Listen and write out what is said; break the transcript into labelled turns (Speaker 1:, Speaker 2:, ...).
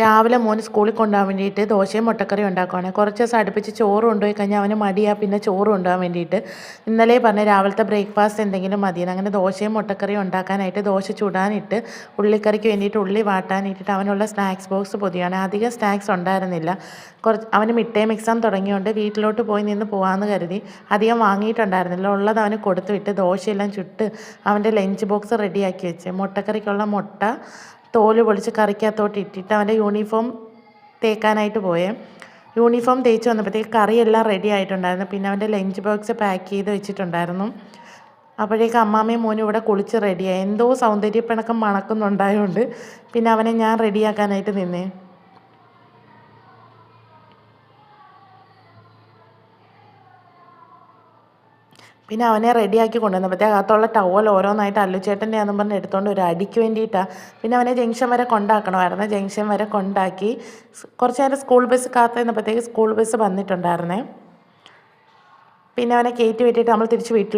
Speaker 1: രാവിലെ മോന് സ്കൂളിൽ കൊണ്ടുപോകാൻ വേണ്ടിയിട്ട് ദോശയും മുട്ടക്കറിയും ഉണ്ടാക്കുവാണ്. കുറച്ച് ദിവസം അടുപ്പിച്ച് ചോറ് കൊണ്ടുപോയി കഴിഞ്ഞാൽ അവന് മടിയാണ് പിന്നെ ചോറ് കൊണ്ടുപോകാൻ വേണ്ടിയിട്ട്. ഇന്നലെ പറഞ്ഞ് രാവിലത്തെ ബ്രേക്ക്ഫാസ്റ്റ് എന്തെങ്കിലും മതിയെന്ന്. അങ്ങനെ ദോശയും മുട്ടക്കറിയും ഉണ്ടാക്കാനായിട്ട് ദോശ ചുടാനിട്ട് ഉള്ളിക്കറിക്ക് വേണ്ടിയിട്ട് ഉള്ളി വാട്ടാനിട്ടിട്ട് അവനുള്ള സ്നാക്സ് ബോക്സ് പൊതിയാണ്. അധികം സ്നാക്സ് ഉണ്ടായിരുന്നില്ല. അവന് മിഡ് ടേം എക്സാം തുടങ്ങിയതുകൊണ്ട് വീട്ടിലോട്ട് പോയി നിന്ന് പോകാമെന്ന് കരുതി അധികം വാങ്ങിയിട്ടുണ്ടായിരുന്നില്ല. ഉള്ളത് അവന് കൊടുത്തു വിട്ട് ദോശയെല്ലാം ചുട്ട് അവൻ്റെ ലഞ്ച് ബോക്സ് റെഡിയാക്കി വെച്ച്. മുട്ടക്കറിക്കുള്ള മുട്ട തോല് പൊളിച്ച് കറിക്കകത്തോട്ട് ഇട്ടിട്ട് അവൻ്റെ യൂണിഫോം തേക്കാനായിട്ട് പോയേ. യൂണിഫോം തേച്ച് വന്നപ്പോഴത്തേക്ക് കറിയെല്ലാം റെഡി ആയിട്ടുണ്ടായിരുന്നു. പിന്നെ അവൻ്റെ ലഞ്ച് ബോക്സ് പാക്ക് ചെയ്ത് വെച്ചിട്ടുണ്ടായിരുന്നു. അപ്പോഴേക്ക് അമ്മാമ്മയും മോനും ഇവിടെ കുളിച്ച് റെഡിയായി. എന്തോ സൗന്ദര്യപ്പിണക്കം മണക്കുന്നുണ്ടായതുകൊണ്ട് പിന്നെ അവനെ ഞാൻ റെഡിയാക്കാനായിട്ട് നിന്നേ. പിന്നെ അവനെ റെഡിയാക്കി കൊണ്ടുവന്നപ്പോഴത്തേക്ക് അകത്തുള്ള ടവൽ ഓരോന്നായിട്ട് അല്ലുചേട്ടൻ്റെ ആണെന്ന് പറഞ്ഞ് എടുത്തുകൊണ്ട് ഒരു അടിക്ക് വേണ്ടിയിട്ടാണ്. പിന്നെ അവനെ ജംഗ്ഷൻ വരെ കൊണ്ടാക്കണമായിരുന്നു. ജംഗ്ഷൻ വരെ കൊണ്ടാക്കി കുറച്ച് നേരം സ്കൂൾ ബസ് കാത്തു നിന്നപ്പോഴത്തേക്ക് സ്കൂൾ ബസ് വന്നിട്ടുണ്ടായിരുന്നേ. പിന്നെ അവനെ കയറ്റി വിട്ടിട്ട് നമ്മൾ തിരിച്ച് വീട്ടിലോട്ട്